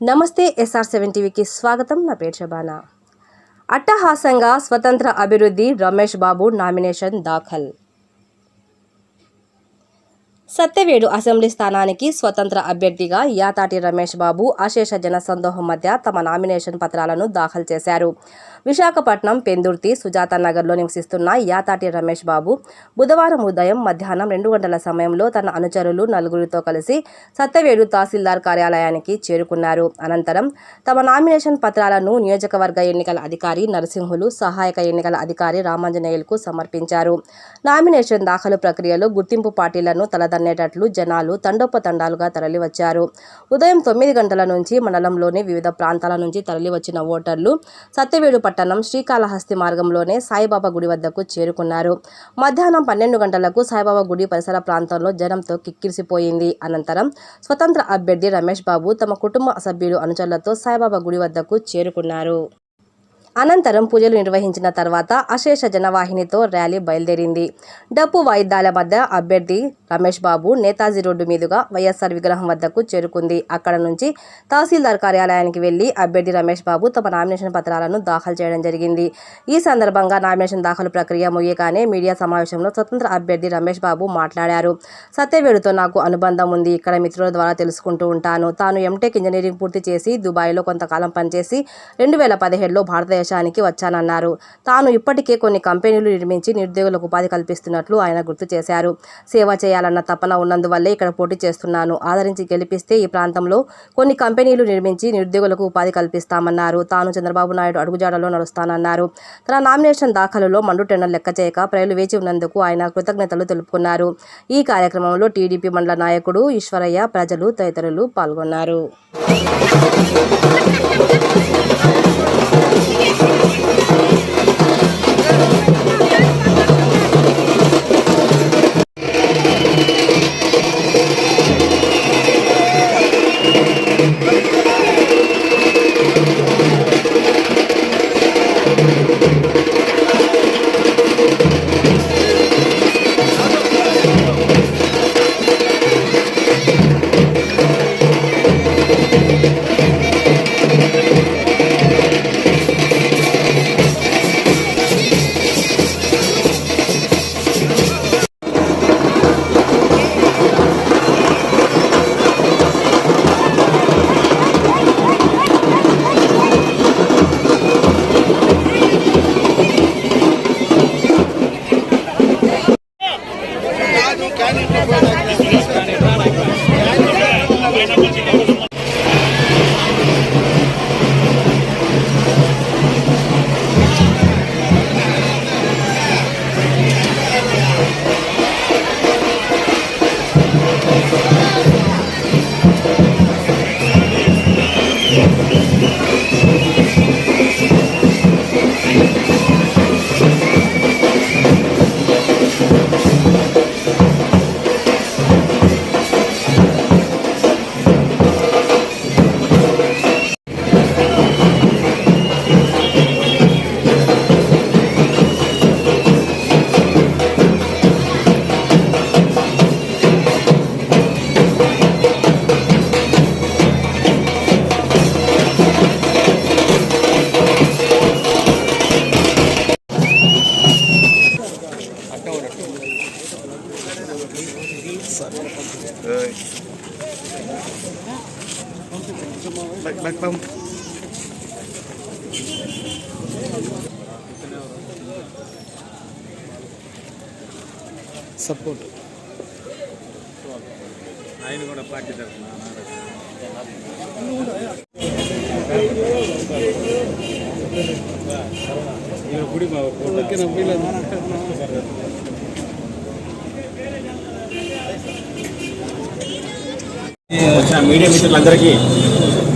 నమస్తే SR7 టీవీకి స్వాగతం. నా పేరు శబానా. అట్టహాసంగా స్వతంత్ర అభివృద్ధి రమేష్ బాబు నామినేషన్ దాఖల్. సత్యవేడు అసెంబ్లీ స్థానానికి స్వతంత్ర అభ్యర్థిగా యాతాటి రమేష్ బాబు అశేష జనసందోహం మధ్య తమ నామినేషన్ పత్రాలను దాఖలు చేశారు. విశాఖపట్నం పెందుర్తి సుజాత నగర్లో నివసిస్తున్న యాతాటి రమేష్ బాబు బుధవారం ఉదయం మధ్యాహ్నం 2 గంటల సమయంలో తన అనుచరులు నలుగురితో కలిసి సత్యవేడు తహసీల్దార్ కార్యాలయానికి చేరుకున్నారు. అనంతరం తమ నామినేషన్ పత్రాలను నియోజకవర్గ ఎన్నికల అధికారి నరసింహులు, సహాయక ఎన్నికల అధికారి రామాంజనేయులకు సమర్పించారు. నామినేషన్ దాఖలు ప్రక్రియలో గుర్తింపు పార్టీలను తలదన్నేటట్లు జనాలు తండోపతండాలుగా తరలివచ్చారు. ఉదయం 9 గంటల నుంచి మండలంలోని వివిధ ప్రాంతాల నుంచి తరలివచ్చిన ఓటర్లు సత్యవేడు పట్టణం శ్రీకాళహస్తి మార్గంలోనే సాయిబాబా గుడి వద్దకు చేరుకున్నారు. మధ్యాహ్నం 12 గంటలకు సాయిబాబా గుడి పరిసర ప్రాంతంలో జనంతో కిక్కిరిసిపోయింది. అనంతరం స్వతంత్ర అభ్యర్థి రమేష్ బాబు తమ కుటుంబ సభ్యులు అనుచరులతో సాయిబాబా గుడి వద్దకు చేరుకున్నారు. అనంతరం పూజలు నిర్వహించిన తర్వాత అశేష జనవాహినితో ర్యాలీ బయలుదేరింది. డప్పు వాయిద్యాల మధ్య అభ్యర్థి రమేష్ బాబు నేతాజీ రోడ్డు మీదుగా వైఎస్ఆర్ విగ్రహం వద్దకు చేరుకుంది. అక్కడ నుంచి తహసీల్దార్ కార్యాలయానికి వెళ్లి అభ్యర్థి రమేష్ బాబు తమ నామినేషన్ పత్రాలను దాఖలు చేయడం జరిగింది. ఈ సందర్భంగా నామినేషన్ దాఖలు ప్రక్రియ ముగియగానే మీడియా సమావేశంలో స్వతంత్ర అభ్యర్థి రమేష్ బాబు మాట్లాడారు. సత్యవేడుతో నాకు అనుబంధం ఉంది. ఇక్కడ మిత్రుల ద్వారా తెలుసుకుంటూ ఉంటాను. తాను ఎంటెక్ ఇంజనీరింగ్ పూర్తి చేసి దుబాయ్లో కొంతకాలం పనిచేసి 2017లో భారతదేశానికి వచ్చానన్నారు. తాను ఇప్పటికే కొన్ని కంపెనీలు నిర్మించి నిరుద్యోగులకు ఉపాధి కల్పిస్తున్నట్లు ఆయన గుర్తు చేశారు. సేవ చేయాలన్న తపన ఉన్నందువల్లే ఇక్కడ పోటీ చేస్తున్నాను. ఆదరించి గెలిపిస్తే ఈ ప్రాంతంలో కొన్ని కంపెనీలు నిర్మించి నిరుద్యోగులకు ఉపాధి కల్పిస్తామన్నారు. తాను చంద్రబాబు నాయుడు అడుగుజాడలో నడుస్తానన్నారు. తన నామినేషన్ దాఖలులో మండు టెండర్ లెక్క చేయక ప్రజలు వేచి ఉన్నందుకు ఆయన కృతజ్ఞతలు తెలుపుకున్నారు. ఈ కార్యక్రమంలో టీడీపీ మండల నాయకుడు ఈశ్వరయ్య, ప్రజలు తదితరులు పాల్గొన్నారు. సపోర్ట్ ఆయన కూడా పార్టీ తరఫున గుడి వచ్చిన మీడియా మిత్రులందరికీ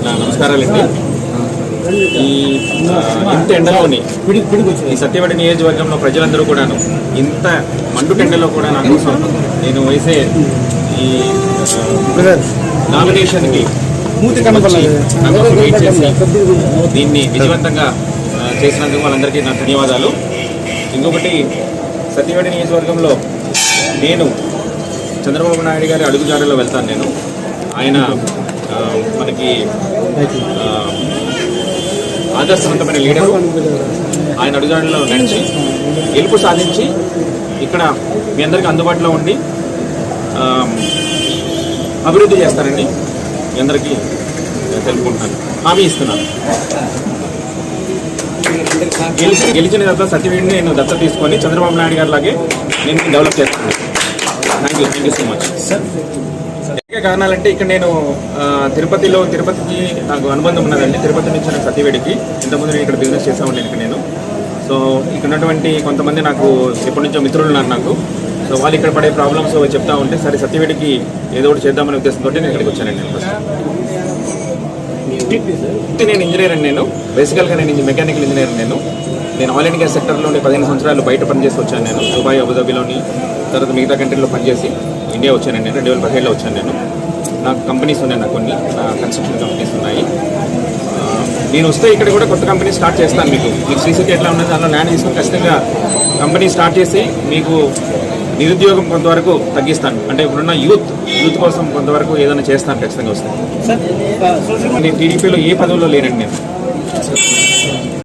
నా నమస్కారాలండి. ఇంత ఎండలోని ఈ సత్యవేడు నియోజకవర్గంలో ప్రజలందరూ కూడాను ఇంత మండు టెండలో కూడా నా కోసం నేను వేసే ఈ నామినేషన్కి వెయిట్ చేసి దీన్ని విజయవంతంగా చేసినందుకు వాళ్ళందరికీ నా ధన్యవాదాలు. ఇంకొకటి సత్యవేడు నియోజకవర్గంలో నేను చంద్రబాబు నాయుడు గారి అడుగుజాడలో వెళ్తాను. నేను ఆయన మనకి ఆదర్శవంతమైన లీడరు. ఆయన అడుగుజాడలో నడిచి గెలుపు సాధించి ఇక్కడ మీ అందరికీ అందుబాటులో ఉండి అభివృద్ధి చేస్తారని మీ అందరికీ తెలుపుకుంటున్నాను, హామీ ఇస్తున్నాను. గెలిచిన తర్వాత సత్యవేడిని నేను దత్తత తీసుకొని చంద్రబాబు నాయుడు గారి లాగే నేను డెవలప్ చేస్తాను. Thank you so much. ముఖ్య కారణాలంటే ఇక్కడ నేను తిరుపతికి నాకు అనుబంధం ఉన్నదండి. తిరుపతి నుంచి నాకు సత్యవేడికి ఇంతకుముందు నేను ఇక్కడ బిజినెస్ చేస్తూ ఉంటాను ఇక్కడ నేను. సో ఇక్కడ ఉన్నటువంటి కొంతమంది నాకు ఎప్పటి నుంచో మిత్రులు ఉన్నారు నాకు. సో వాళ్ళు ఇక్కడ పడే ప్రాబ్లమ్స్ చెప్తా ఉంటే సరే సత్యవేడికి ఏదో ఒకటి చేద్దామనే ఉద్దేశంతో నేను ఇక్కడికి వచ్చానండి. నేను ఫస్ట్ నేను ఇంజనీర్ అండి. నేను బేసికల్గా నేను మెకానికల్ ఇంజనీర్. నేను ఆయిల్ అండ్ గ్యాస్ సెక్టర్లో 15 సంవత్సరాలు బయట పనిచేసి వచ్చాను. నేను దుబాయ్, అబుదాబిలోని, తర్వాత మిగతా కంట్రీలో పనిచేసి ఇండియా వచ్చానండి. నేను 2017లో వచ్చాను. నాకు కంపెనీస్ ఉన్నాయి, నాకు కొన్ని కన్స్ట్రక్షన్ కంపెనీస్ ఉన్నాయి. నేను వస్తే ఇక్కడ కూడా కొత్త కంపెనీ స్టార్ట్ చేస్తాను. మీకు శ్రీశక్తి ఎట్లా ఉన్నది దానిలో ల్యాండ్ తీసుకొని ఖచ్చితంగా కంపెనీ స్టార్ట్ చేసి మీకు నిరుద్యోగం కొంతవరకు తగ్గిస్తాను. అంటే ఇప్పుడున్న యూత్ కోసం కొంతవరకు ఏదైనా చేస్తాను ఖచ్చితంగా వస్తాను. నేను టీడీపీలో ఏ పదవిలో లేనండి నేను.